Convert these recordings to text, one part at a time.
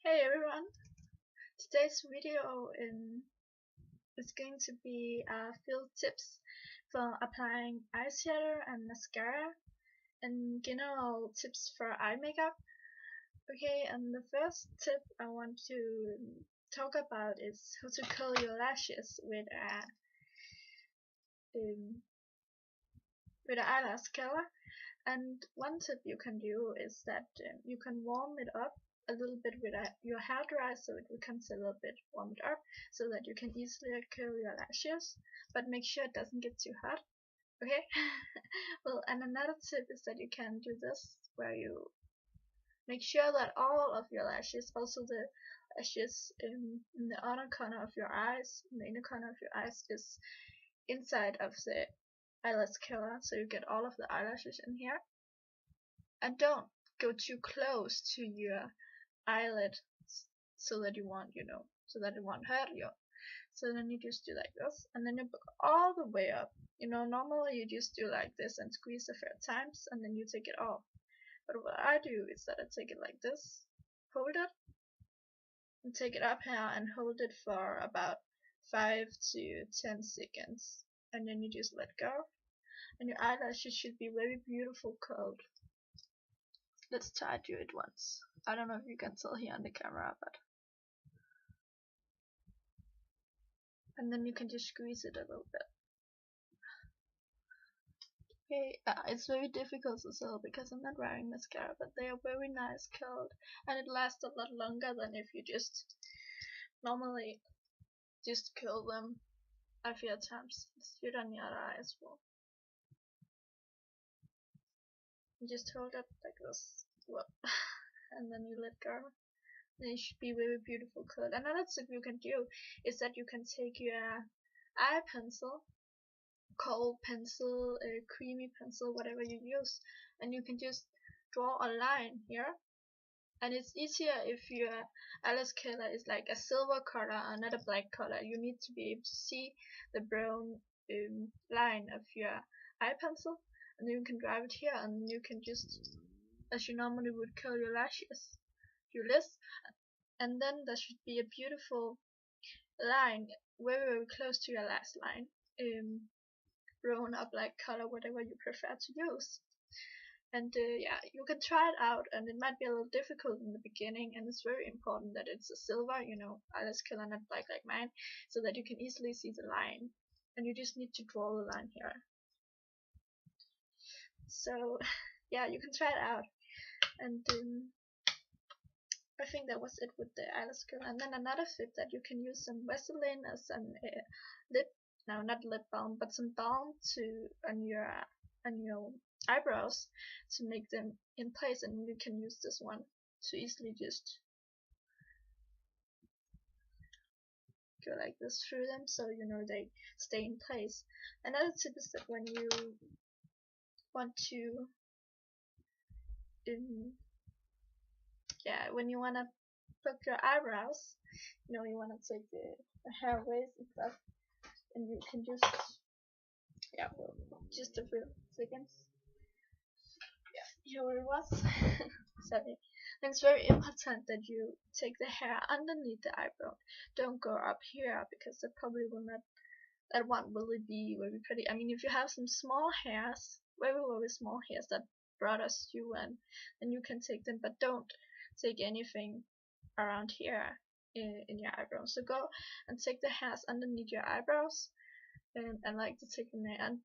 Hey everyone! Today's video is going to be a few tips for applying eyeshadow and mascara and general tips for eye makeup. Okay, and the first tip I want to talk about is how to curl your lashes um, with an eyelash curler. And one tip you can do is that you can warm it up a little bit with your hair dryer so it becomes a little bit warmed up so that you can easily curl your lashes, but make sure it doesn't get too hot. Okay. Well, and another tip is that you can do this where you make sure that all of your lashes, also the lashes in the outer corner of your eyes, in the inner corner of your eyes, is inside of the eyelash curler, so you get all of the eyelashes in here. And don't go too close to your eyelid so that it won't hurt you. So then you just do like this, and then you go all the way up. Normally you just do like this and squeeze a few times, and then you take it off. But what I do is that I take it like this, hold it, and take it up here and hold it for about 5 to 10 seconds, and then you just let go, and your eyelashes should be very beautiful curled. Let's try to do it once. I don't know if you can tell here on the camera, but and then you can just squeeze it a little bit. Okay, it's very difficult to tell because I'm not wearing mascara, but they are very nice curled, and it lasts a lot longer than if you just normally just curl them a few times. Let's do it on the other eye as well. You just hold it like this, and then you let go. Then it should be very beautiful curled. Another tip you can do is that you can take your eye pencil, cold pencil, a creamy pencil, whatever you use, and you can just draw a line here. And it's easier if your eyelash color is like a silver color and not a black color. You need to be able to see the brown line of your eye pencil, and then you can drive it here, and you can just, as you normally would, curl your lashes, do this, and then there should be a beautiful line very, very close to your last line, brown or black color, whatever you prefer to use. And yeah, you can try it out, and it might be a little difficult in the beginning, and it's very important that it's a silver, eyelash color, not black like mine, so that you can easily see the line, and you just need to draw the line here. So yeah, you can try it out, and I think that was it with the eyelash curl. And then another tip, that you can use some Vaseline as some not lip balm, but some balm on your eyebrows to make them in place, and you can use this one to easily just go like this through them, so they stay in place. Another tip is that when you want to when you want to pluck your eyebrows, you want to take the hair waves and stuff, and you can just just a few seconds. Here it was. Sorry. And it's very important that you take the hair underneath the eyebrow. Don't go up here, because that won't really be very pretty. I mean, if you have some small hairs, very, very small hairs that bothers you, and then you can take them, but don't take anything around here in your eyebrows. So go and take the hairs underneath your eyebrows, and I like to take them there. And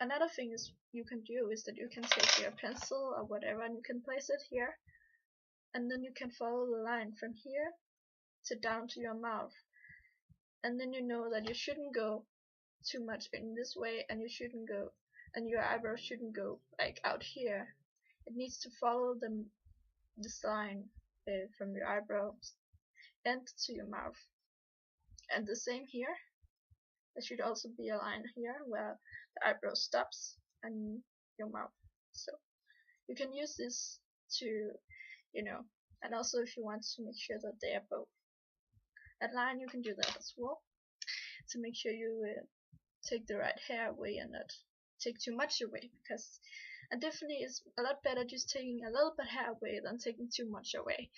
another thing you can do is that you can take your pencil or whatever, and you can place it here, and then you can follow the line from here to down to your mouth, and then you know that you shouldn't go too much in this way, and your eyebrows shouldn't go like out here. It needs to follow this line from your eyebrows and to your mouth, and the same here. There should also be a line here where the eyebrow stops and your mouth. So you can use this to, and also if you want to make sure that they are both at line, you can do that as well, to make sure you take the right hair away and not take too much away, because definitely it's a lot better just taking a little bit hair away than taking too much away.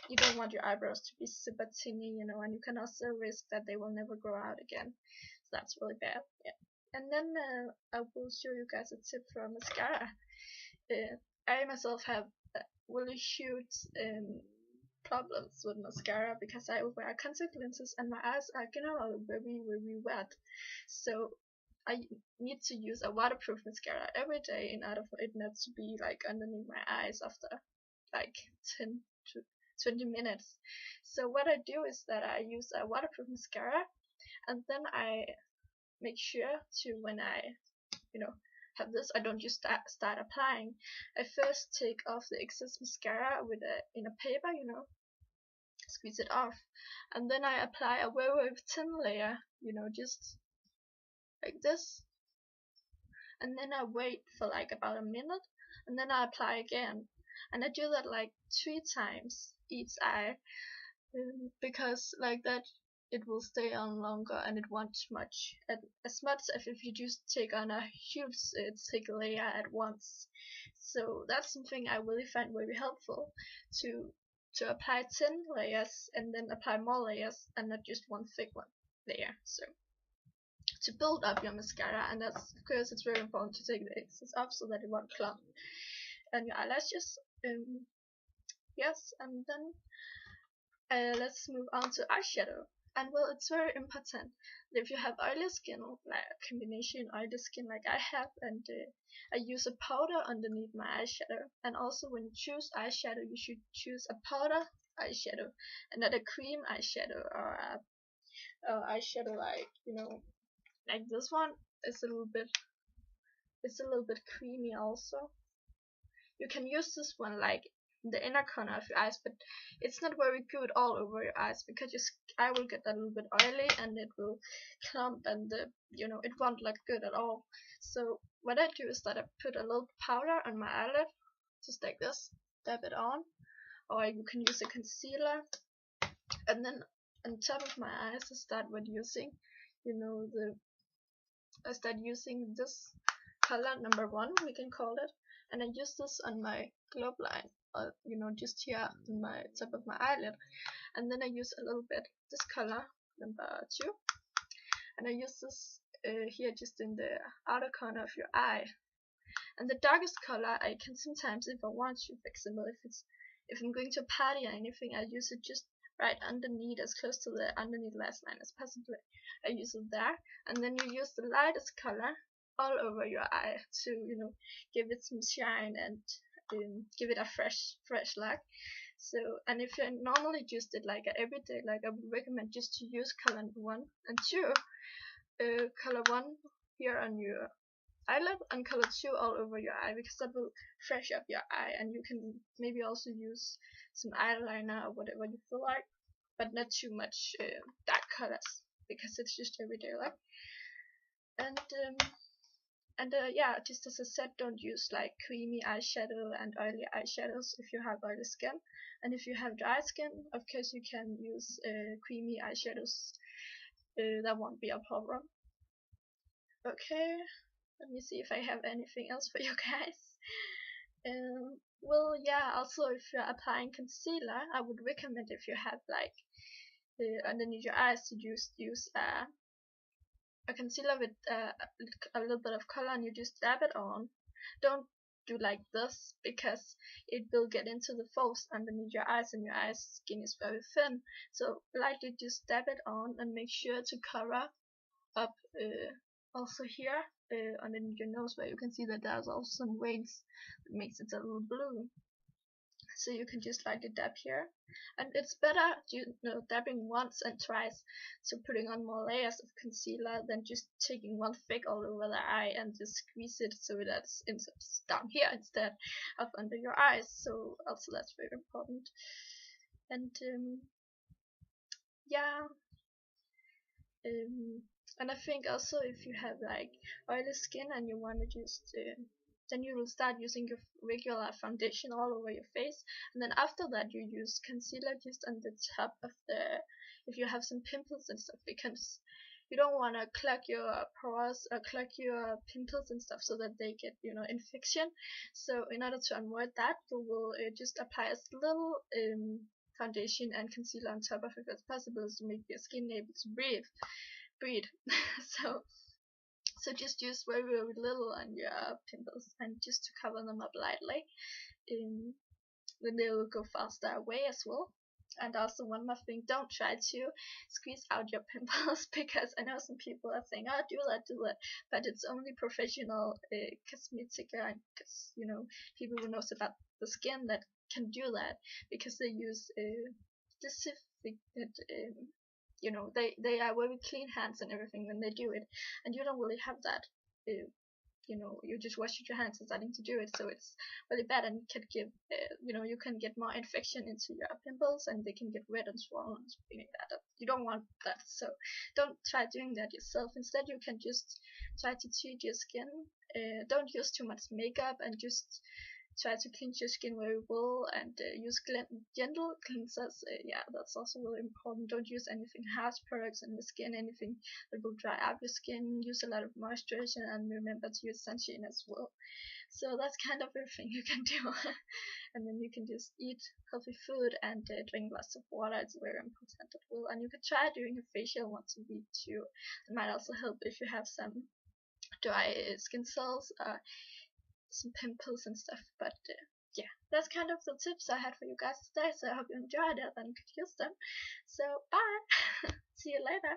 you don't want your eyebrows to be super tiny, you know, and you can also risk that they will never grow out again. So that's really bad. Yeah. And then I will show you guys a tip for mascara. I myself have really huge problems with mascara because I wear contact lenses and my eyes are generally very wet. So I need to use a waterproof mascara every day in order for it not to be like underneath my eyes after like 10 to 20 minutes. So what I do is that I use a waterproof mascara, and then I make sure to, when I, you know, have this, I don't just start applying. I first take off the excess mascara with in a paper, you know, squeeze it off, and then I apply a very thin layer, you know, just like this, and then I wait for like about a minute, and then I apply again, and I do that like 3 times each eye, because like that it will stay on longer and it won't much as much as if you just take on a huge thick layer at once. So that's something I really find very helpful, to apply thin layers and then apply more layers and not just one thick one layer. So to build up your mascara, and that's, of course, it's very important to take the excess off so that it won't clump and your eyelashes. Yes, and then let's move on to eyeshadow. And well, it's very important that if you have oily skin, like a combination oily skin like I have, and I use a powder underneath my eyeshadow. And also when you choose eyeshadow, you should choose a powder eyeshadow and not a cream eyeshadow, or a eyeshadow like, you know, like this one. It's a little bit creamy also. You can use this one like in the inner corner of your eyes, but it's not very good all over your eyes because your eye will get a little bit oily and it will clump, and you know, it won't look good at all. So what I do is that I put a little powder on my eyelid, just like this, dab it on, or you can use a concealer, and then on top of my eyes I start with using, you know, I start using this color number 1, we can call it, and I use this on my globe line, you know, just here on my top of my eyelid, and then I use a little bit this color number 2, and I use this here just in the outer corner of your eye. And the darkest color I can sometimes, if I want to, for example, if I'm going to a party or anything, I use it just right underneath, as close to the underneath lash line as possible. I use it there, and then you use the lightest color all over your eye to, you know, give it some shine and give it a fresh look. So, and if you normally just did like every day, like I would recommend just to use color 1 and 2, color 1 here on your eyelid and color 2 all over your eye, because that will fresh up your eye, and you can maybe also use some eyeliner or whatever you feel like, but not too much dark colors, because it's just everyday look. And yeah, just as I said, don't use like creamy eyeshadow and oily eyeshadows if you have oily skin. And if you have dry skin, of course you can use creamy eyeshadows. That won't be a problem. Okay, let me see if I have anything else for you guys. Well, yeah, also if you're applying concealer, I would recommend, if you have like underneath your eyes, to use a concealer with a little bit of color, and you just dab it on. Don't do like this, because it will get into the folds underneath your eyes, and your eyes skin is very thin. So lightly just dab it on, and make sure to cover up also here underneath your nose, where you can see that there's also some veins that makes it a little blue. So you can just lightly dab here, and it's better, you know, dabbing once and twice, so putting on more layers of concealer, than just taking one thick all over the eye and just squeeze it so that's down here instead of under your eyes. So also that's very important. And yeah, and I think also, if you have like oily skin and you want to just then you will start using your regular foundation all over your face, and then after that you use concealer just on the top of the, if you have some pimples and stuff, because you don't want to clog your pores or clog your pimples and stuff so that they get, infection. So in order to avoid that, you will just apply a little foundation and concealer on top of it as possible to make your skin able to breathe. so just use very, very little on your pimples and just to cover them up lightly. Then they will go faster away as well. And also one more thing, don't try to squeeze out your pimples because I know some people are saying, oh, do that, but it's only professional cosmetic, because people who knows about the skin that can do that, because they use specific they are very clean hands and everything when they do it, and you don't really have that. You just wash your hands and starting to do it, so it's really bad, and can give you can get more infection into your pimples, and they can get red and swollen and something like that. You don't want that, so don't try doing that yourself. Instead, you can just try to treat your skin. Don't use too much makeup, and just try to cleanse your skin very well, and use gentle cleansers. Yeah, that's also really important. Don't use anything harsh products in the skin, anything that will dry up your skin. Use a lot of moisturizer, and remember to use sunscreen as well. So that's kind of everything you can do. And then you can just eat healthy food and drink lots of water. It's very important as well. And you can try doing a facial once a week too. It might also help if you have some dry skin cells, some pimples and stuff. But yeah, that's kind of the tips I had for you guys today. So I hope you enjoyed it and could use them. So bye. See you later.